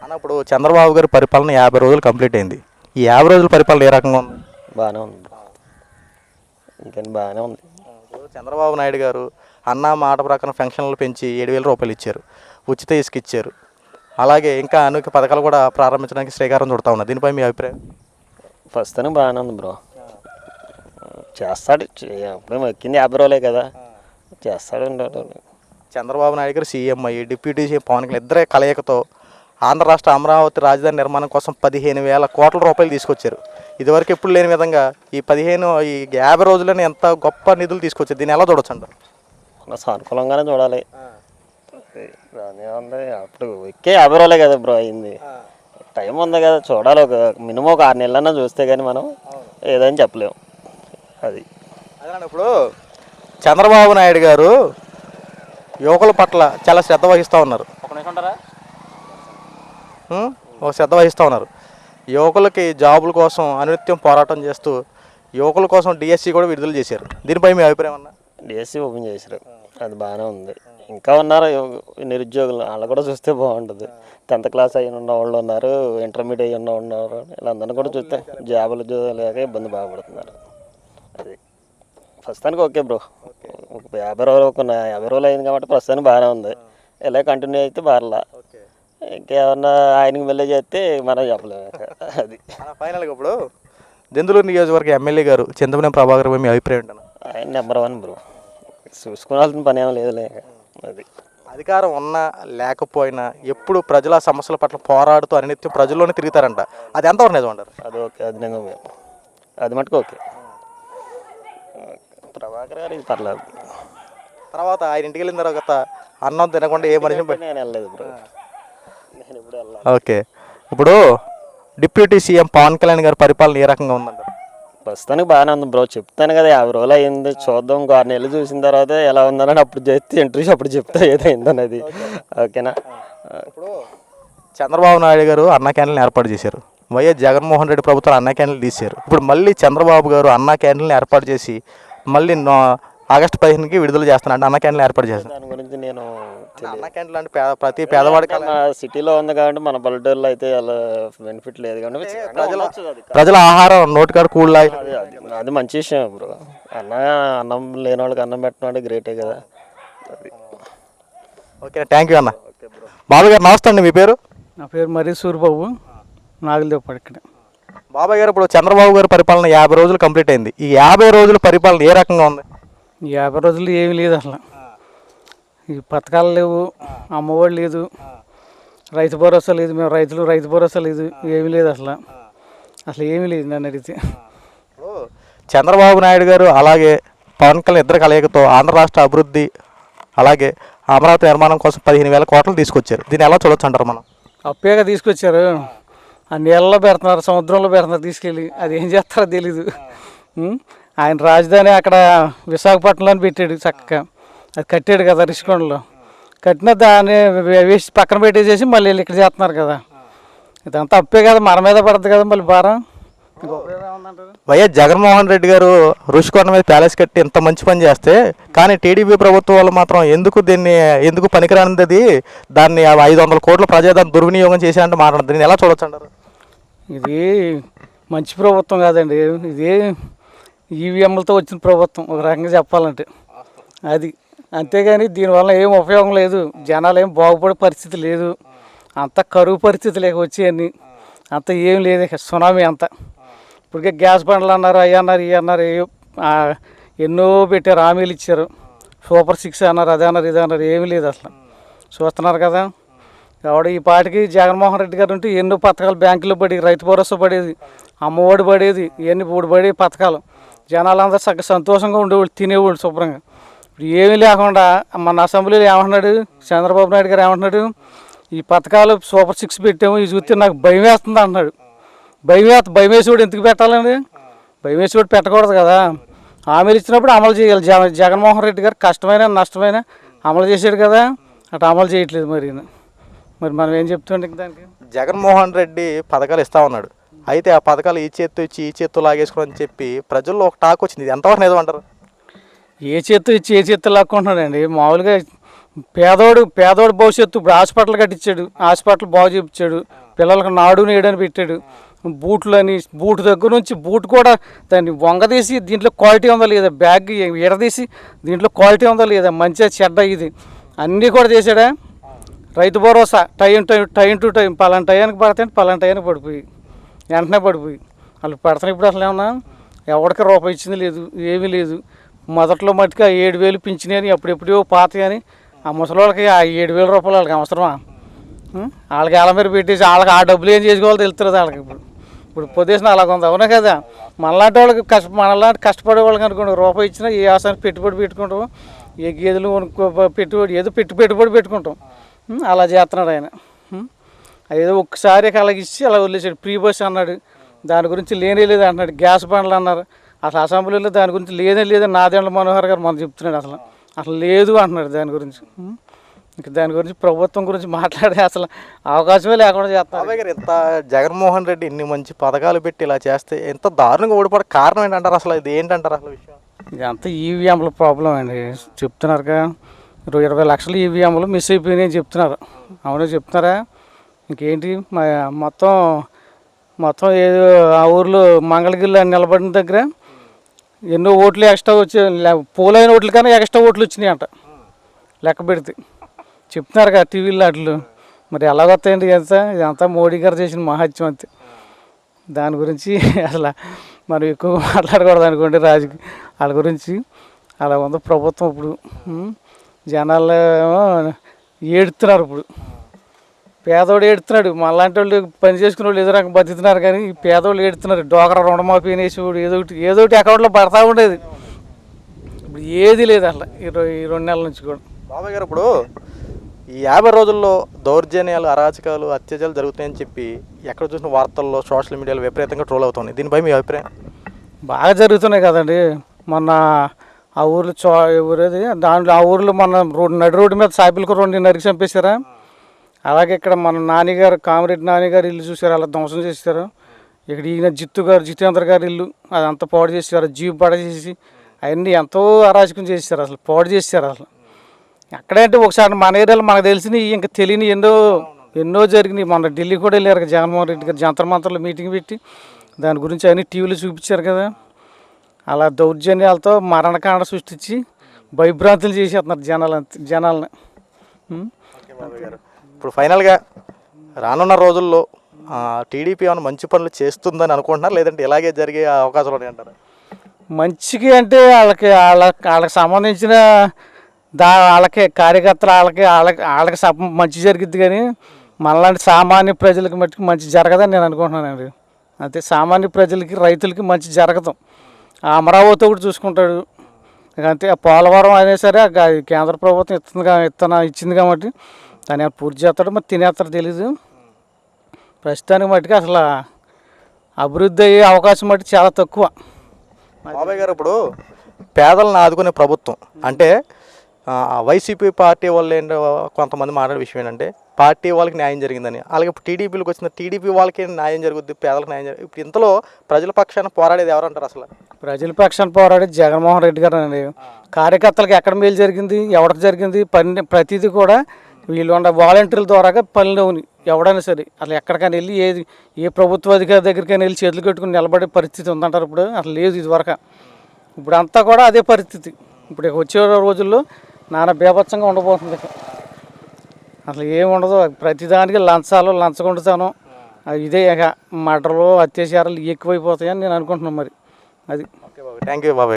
అన్న ఇప్పుడు చంద్రబాబు గారి పరిపాలన 50 రోజులు కంప్లీట్ అయింది. ఈ 50 రోజుల పరిపాలన ఏ రకంగా ఉంది? బాగానే ఉంది, ఇంకేం బాగానే ఉంది. చంద్రబాబు నాయుడు గారు అన్న మాట ప్రకారం పెన్షన్లు పెంచి 7,000 రూపాయలు ఇచ్చారు, ఉచిత ఇసుక ఇచ్చారు, అలాగే ఇంకా అనేక పథకాలు కూడా ప్రారంభించడానికి శ్రీకారం చుడతా ఉన్నారు. దీనిపై మీ అభిప్రాయం? ప్రస్తుతానికి బాగానే ఉంది బ్రో, చేస్తాడు. అప్పుడే ఎక్కింది 50 రోజులే కదా, చేస్తాడు. చంద్రబాబు నాయుడు గారు సీఎం అయ్యి డిప్యూటీ సీఎం పవన్ కళ్యాణ్ ఇద్దరే కలయికతో ఆంధ్ర రాష్ట్ర అమరావతి రాజధాని నిర్మాణం కోసం 15,000 కోట్ల రూపాయలు తీసుకొచ్చారు. ఇదివరకు ఎప్పుడు లేని విధంగా ఈ 50 రోజుల్లోనే ఎంత గొప్ప నిధులు తీసుకొచ్చారు. దీన్ని ఎలా చూడొచ్చు అంటారు? సానుకూలంగానే చూడాలి. ఉంది అప్పుడు ఎక్కే 50 రోజులే కదా బ్రో అయింది, టైం ఉంది కదా, చూడాలి. ఒక మినిమం ఒక 6 నెలలన్నా చూస్తే కానీ మనం ఏదని చెప్పలేము. అది అదే ఇప్పుడు చంద్రబాబు నాయుడు గారు యువకుల పట్ల చాలా శ్రద్ధ వహిస్తూ ఉన్నారు. శ్రద్ధ వహిస్తూ ఉన్నారు. యువకులకి జాబుల కోసం అనునిత్యం పోరాటం చేస్తూ యువకుల కోసం డిఎస్సి కూడా విడుదల చేశారు. దీనిపై మీ అభిప్రాయం అన్న? డిఎస్సి ఓపెన్ చేశారు, అది బాగానే ఉంది. ఇంకా ఉన్నారు నిరుద్యోగులు, వాళ్ళు కూడా చూస్తే బాగుంటుంది. 10th క్లాస్ అయిన ఉన్న వాళ్ళు ఉన్నారు, ఇంటర్మీడియట్ అయ్యి ఉన్న ఉన్నారు, వీళ్ళందరినీ కూడా చూస్తే జాబులు లేక ఇబ్బంది బాగుపడుతున్నారు. అది ప్రస్తుతానికి ఓకే బ్రో. ఒక 50 రోజులు అయింది కాబట్టి ప్రస్తుతానికి బాగానే ఉంది. ఇలా కంటిన్యూ అయితే బాగా, ఇంకేమన్నా ఆయనకి మెల్లే చేస్తే మనం చెప్పలేము. అది ఫైనల్గా ఇప్పుడు దెందులూరు నియోజకవర్గ ఎమ్మెల్యే గారు చింతమనేని ప్రభాకర్ మీ అభిప్రాయం ఏంటన్నా? ఆయన నెంబర్ 1 బ్రో, చూసుకోవాల్సిన పని ఏమో లేదులే. అది అధికారం ఉన్నా లేకపోయినా ఎప్పుడు ప్రజల సమస్యల పట్ల పోరాడుతూ అనిత్యం ప్రజల్లోనే తిరుగుతారంట. అది ఎంతవరకు నిజం అంటారు? అది ఓకే, అది నిజమే, అది మటుకు ఓకే. ప్రభాకర్ గారు ఇది పర్లేదు. తర్వాత ఆయన ఇంటికి వెళ్ళిన తర్వాత అన్నం తినకుండా ఏ మనిషి నేను వెళ్ళలేదు బ్రో, నేను ఇప్పుడు వెళ్ళాలి. ఓకే, ఇప్పుడు డిప్యూటీ సీఎం పవన్ కళ్యాణ్ గారి పరిపాలన ఏ రకంగా ఉందంటారు? ప్రస్తుతానికి బాగానే ఉంది బ్రో, చెప్తాను కదా 50 రోజులు అయింది, చూద్దాం. ఇంకో 6 నెలలు చూసిన తర్వాత ఎలా ఉందని అప్పుడు చేస్తే ఇంటర్వ్యూస్ అప్పుడు చెప్తా ఏదైందనేది. ఓకేనా? ఇప్పుడు చంద్రబాబు నాయుడు గారు అన్నా క్యాంటీన్లు ఏర్పాటు చేశారు, వైఎస్ జగన్మోహన్ రెడ్డి ప్రభుత్వం అన్నా క్యాంటీన్లు తీశారు. ఇప్పుడు మళ్ళీ చంద్రబాబు గారు అన్నా క్యాంటీన్లు ఏర్పాటు చేసి మళ్ళీ ఆగస్టు 15కి విడుదల చేస్తానంటే అన్నా క్యాంటీన్లు ఏర్పాటు చేస్తాను. దాని గురించి నేను అన్నా క్యాంటీన్లు అంటే ప్రతి పేదవాడికి సిటీలో ఉంది కాబట్టి మన పల్లెటూరులో అయితే అలా బెనిఫిట్ లేదు కాబట్టి ప్రజల ఆహారం నోటికాడ కూడలా, అది మంచి విషయం బ్రో. అన్నం లేని వాళ్ళకి అన్నం పెట్టినాడు గ్రేటే కదా. ఓకే, థ్యాంక్ యూ అన్న. బాబాయ్ గారు నమస్తే అండి, మీ పేరు? నా పేరు మరీ సూరిబాబు, నాగులదేవపాడు ఇక్కడ. బాబాయ్ గారు ఇప్పుడు చంద్రబాబు గారి పరిపాలన 50 రోజులు కంప్లీట్ అయింది. ఈ 50 రోజుల పరిపాలన ఏ రకంగా ఉంది? 50 రోజులు ఏమీ లేదు అసలు. ఈ పథకాలు లేవు, అమ్మఒడి లేదు, రైతు భరోసా లేదు, మేము రైతు భరోసా లేదు, ఏమీ లేదు అసలు. ఏమీ లేదు నన్ను అడిగితే. చంద్రబాబు నాయుడు గారు అలాగే పవన్ కళ్యాణ్ ఇద్దరు కలయికతో ఆంధ్ర రాష్ట్ర అభివృద్ధి అలాగే అమరావతి నిర్మాణం కోసం 15,000 కోట్లు తీసుకొచ్చారు. దీన్ని ఎలా చూడొచ్చు అంటారు మనం? అప్పేగా తీసుకొచ్చారు, ఆ నీళ్ళలో పెడుతున్నారు, సముద్రంలో పెడుతున్నారు తీసుకెళ్ళి, అది ఏం చేస్తారో తెలీదు. ఆయన రాజధాని అక్కడ విశాఖపట్నంలో పెట్టాడు, చక్కగా అది కట్టాడు కదా రిషికొండలో. కట్టిన దాన్ని వేసి పక్కన పెట్టేసేసి మళ్ళీ వెళ్ళి ఇక్కడ చేస్తున్నారు కదా, ఇదంతా అప్పే కదా, మన మీద పడుతుంది కదా మళ్ళీ భారం. వైఎస్ జగన్మోహన్ రెడ్డి గారు రుషికొండ మీద ప్యాలెస్ కట్టి ఇంత మంచి పని చేస్తే కానీ టీడీపీ ప్రభుత్వం వాళ్ళు మాత్రం ఎందుకు పనికిరానిది దాన్ని 500 కోట్ల ప్రజాదాన్ని దుర్వినియోగం చేశారంటే మాట్లాడుతుంది. దీన్ని ఎలా చూడొచ్చు అంటారు? ఇది మంచి ప్రభుత్వం కాదండి, ఇది ఈవీఎంలతో వచ్చిన ప్రభుత్వం ఒక రకంగా చెప్పాలంటే. అది అంతేగాని దీనివల్ల ఏం ఉపయోగం లేదు, జనాలు ఏం బాగుపడే పరిస్థితి లేదు, అంత కరువు పరిస్థితి లేక వచ్చేయన్ని అంత ఏం లేదు. సునామీ అంతా ఇప్పటికే గ్యాస్ బండ్లు అన్నారు, అవి అన్నారు, ఇవి అన్నారు, ఎన్నో పెట్టారు, హామీలు ఇచ్చారు, సూపర్ 6 అన్నారు, అది అన్నారు, ఇది అన్నారు, ఏమీ లేదు అసలు. చూస్తున్నారు కదా. కాబట్టి ఈ పాటికి జగన్మోహన్ రెడ్డి గారు ఉంటే ఎన్నో పథకాలు బ్యాంకులో పడేది, రైతు భరోసా పడేది, అమ్మఒడి పడేది, ఇవన్నీ ఇప్పుడు పడే పథకాలు, జనాలందరూ చక్కగా సంతోషంగా ఉండేవాళ్ళు, తినేవాళ్ళు శుభ్రంగా. ఇప్పుడు ఏమీ లేకుండా మన అసెంబ్లీలో ఏమంటున్నాడు చంద్రబాబు నాయుడు గారు, ఏమంటున్నాడు, ఈ పథకాలు సూపర్ 6 పెట్టాము, ఇది చూస్తే నాకు భయం వేస్తుంది అంటున్నాడు. భయం వేసేవాడు ఎందుకు పెట్టాలండి? భయం వేసేవాడు పెట్టకూడదు కదా. హామీలు ఇచ్చినప్పుడు అమలు చేయాలి. జగన్మోహన్ రెడ్డి గారు కష్టమైన నష్టమైన అమలు చేశాడు కదా, అటు అమలు చేయట్లేదు. మరి మనం ఏం చెప్తుండే దానికి? జగన్మోహన్ రెడ్డి పథకాలు ఇస్తా ఉన్నాడు, అయితే ఆ పథకాలు ఈ చేత్తో ఇచ్చి ఈ చేత్తో లాగేసుకోని చెప్పి ప్రజల్లో ఒక టాక్ వచ్చింది. ఇది ఎంతవరకు నిజం అంటారు? ఏ చేత్తో ఇచ్చి ఏ చేత్తో లాక్కుంటున్నాడండి. మామూలుగా పేదోడు భవిష్యత్తు ఇప్పుడు హాస్పిటల్ కట్టించాడు, హాస్పిటల్ బాగు చేయించాడు, పిల్లలకు నాడు నేడని పెట్టాడు, బూట్ దగ్గర నుంచి బూట్ కూడా దాన్ని వంగదీసి దీంట్లో క్వాలిటీ ఉందా లేదా, బ్యాగ్ ఎడదీసి దీంట్లో క్వాలిటీ ఉందా లేదా, మంచిగా చెడ్డ ఇది అన్నీ కూడా చేశాడా. Rythu Bharosa time to time పలానా టయానికి పడతాయంటే పలానా టయానికి పడిపోయి వెంటనే పడిపోయి వాళ్ళు పడతాను. ఇప్పుడు అసలు ఏమన్నా ఎవరికి రూపాయి ఇచ్చింది లేదు, ఏమీ లేదు. మొదట్లో మట్టుకు ఆ 7,000 పింఛని అని అప్పుడెప్పుడో పాత కానీ ఆ ముసలి వాళ్ళకి ఆ 7,000 రూపాయలు వాళ్ళకి అవసరమా? వాళ్ళకి ఎలా మీరు పెట్టేసి వాళ్ళకి ఆ డబ్బులు ఏం చేసుకోవాలో తెలుస్తుంది వాళ్ళకి. ఇప్పుడు పొద్దుసిన అలాగ ఉంది, అవునా కదా. మనలాంటి వాళ్ళకి మనలాంటి కష్టపడే వాళ్ళకి అనుకోండి రూపాయి ఇచ్చినా ఏ ఆసానికి పెట్టుబడి పెట్టుకుంటాం, ఏ గేదెలు పెట్టుబడి ఏదో పెట్టుబడి పెట్టుకుంటాం. అలా చేస్తున్నాడు ఆయన. ఏదో ఒక్కసారి అలాగ ఇచ్చి అలా వదిలేసాడు. ఫ్రీ బస్ అన్నాడు, దాని గురించి లేనే లేదు అంటున్నాడు. గ్యాస్ బండ్లు అన్నారు, అసలు అసెంబ్లీలో దాని గురించి లేనే లేదని నాదెండ్ల మనోహర్ గారు మనం చెప్తున్నాడు. అసలు లేదు అంటున్నాడు దాని గురించి. ఇంకా దాని గురించి ప్రభుత్వం గురించి మాట్లాడే అసలు అవకాశమే లేకుండా చేస్తారు. బాబాయ్ గారు, ఇంత జగన్మోహన్ రెడ్డి ఇన్ని మంచి పథకాలు పెట్టి ఇలా చేస్తే ఎంత దారుణంగా ఓడిపడే కారణం ఏంటంటారు? అసలు ఇది ఏంటంటారు అసలు విషయం? ఇదంతా ఈవీఎంల ప్రాబ్లం అండి. చెప్తున్నారుగా 20 లక్షలు ఈవీఎంలు మిస్ అయిపోయినాయి చెప్తున్నారు. అవును చెప్తున్నారా? ఇంకేంటి మొత్తం ఏదో ఆ ఊర్లో మంగళగిరిలో నిలబడిన దగ్గర ఎన్నో ఓట్లు ఎక్స్ట్రా వచ్చి పోలైన ఓట్లు కానీ ఎక్స్ట్రా ఓట్లు వచ్చినాయి అంట లెక్క పెడితే చెప్తున్నారు కదా టీవీలో అట్లు. మరి ఎలాగొస్తాయండి ఇదంతా మోడీ గారు చేసిన మహత్యం అంతే. దాని గురించి అసలు మనం ఎక్కువ మాట్లాడకూడదు అనుకోండి వాళ్ళ గురించి. అలా ఉంది ప్రభుత్వం. ఇప్పుడు జనాలు ఏడుతున్నారు. ఇప్పుడు పేదోడు ఏడుతున్నాడు, మళ్ళాంటి వాళ్ళు పని చేసుకునే వాళ్ళు ఏదో రకంగా బతుకుతున్నారు, కానీ పేదోళ్ళు ఏడుతున్నారు. డోకరా రుణమాఫీ అనేసి ఏదో ఒకటి అకౌంట్లో పడతా ఉండేది. ఇప్పుడు ఏది లేదు అసలు ఈ 2 నెలల నుంచి కూడా. బాబాయ్ గారు, ఇప్పుడు ఈ 50 రోజుల్లో దౌర్జన్యాలు, అరాచకాలు, అత్యాచారాలు జరుగుతాయని చెప్పి ఎక్కడ చూసిన వార్తల్లో, సోషల్ మీడియాలో విపరీతంగా ట్రోల్ అవుతుంది. దీనిపై మీ అభిప్రాయం? బాగా జరుగుతున్నాయి కదండి. మొన్న ఆ ఊర్లో ఊరేది దాంట్లో ఆ ఊర్లో మన నడి రోడ్డు మీద సాయిపులకు 2 నరికి చంపేశారా. అలాగే ఇక్కడ మన నానిగారు కామిరెడ్డి నానిగారు ఇల్లు చూసారు, అలా ధ్వంసం చేశారు. ఇక్కడ ఈయన జితేంద్ర గారి ఇల్లు అదంతా పాడు చేశారు, జీవి పడ చేసి అవన్నీ ఎంతో అరాచకం చేశారు, అసలు పాడు చేశారు. అసలు అక్కడంటే ఒకసారి మన ఏరియాలో మనకు తెలిసినవి ఇంకా తెలియని ఎన్నో జరిగినాయి. మన ఢిల్లీ కూడా వెళ్ళారు కదా జగన్మోహన్ రెడ్డి గారు, జంతర్ మంతర్లో మీటింగ్ పెట్టి దాని గురించి అన్ని టీవీలో చూపించారు కదా. అలా దౌర్జన్యాలతో మరణకాండ సృష్టించి భయభ్రాంతులు చేసేస్తున్నారు జనాలని. ఇప్పుడు ఫైనల్గా రానున్న రోజుల్లో టీడీపీ ఏమైనా మంచి పనులు చేస్తుందని అనుకుంటున్నారు, లేదంటే ఇలాగే జరిగే అవకాశాలు ఉన్నాయి అంటారు? మంచికి అంటే వాళ్ళకి సంబంధించిన వాళ్ళకే కార్యకర్తలు వాళ్ళకి మంచి జరిగిద్ది, కానీ మనలాంటి సామాన్య ప్రజలకి మట్టుకు మంచి జరగదని నేను అనుకుంటున్నానండి. అంతే, సామాన్య ప్రజలకి రైతులకి మంచి జరగదు. అమరావతి ఒకటి చూసుకుంటాడు అంతే. ఆ పోలవరం అయినా సరే కేంద్ర ప్రభుత్వం ఇచ్చింది కాబట్టి దాన్ని పూర్తి చేస్తాడు, మరి తినేస్తాడు తెలీదు. ప్రస్తుతానికి మట్టుకు అసలు అభివృద్ధి అయ్యే అవకాశం మట్టి చాలా తక్కువ. బాబాయ్ గారు, ఇప్పుడు పేదలను ఆదుకునే ప్రభుత్వం అంటే వైసీపీ పార్టీ వాళ్ళు ఏంటో కొంతమంది మాట్లాడే విషయం ఏంటంటే పార్టీ వాళ్ళకి న్యాయం జరిగిందని, అలాగే ఇప్పుడు టీడీపీలకు వచ్చిన టీడీపీ వాళ్ళకి న్యాయం జరుగుద్ది, పేదలకు న్యాయం జరుగుతుంది. ఇప్పుడు ఇంతలో ప్రజల పక్షాన పోరాడేది ఎవరంటారు? అసలు ప్రజల పక్షాన పోరాడేది జగన్మోహన్ రెడ్డి గారు అండి. కార్యకర్తలకు ఎక్కడ మేలు జరిగింది, ఎవరికి జరిగింది, ప్రతిదీ కూడా వీళ్ళు ఉన్న వాలంటీర్ల ద్వారాగా పనులు ఎవడైనా సరే అసలు ఎక్కడికైనా వెళ్ళి ఏ ప్రభుత్వ అధికారి దగ్గరికైనా వెళ్ళి చేతులు కట్టుకుని నిలబడే పరిస్థితి ఉందంటారు. ఇప్పుడు అసలు లేదు ఇదివరకు. ఇప్పుడు అంతా కూడా అదే పరిస్థితి. ఇప్పుడు వచ్చే రోజుల్లో నానా బీభత్సంగా ఉండబోతుంది. అసలు ఏముండదు, ప్రతిదానికి లంచగొండుతాను ఇదే మర్డర్లు, అత్యాచారాలు ఎక్కువైపోతాయని నేను అనుకుంటున్నాను. మరి అది. థ్యాంక్ యూ బాబాయ్.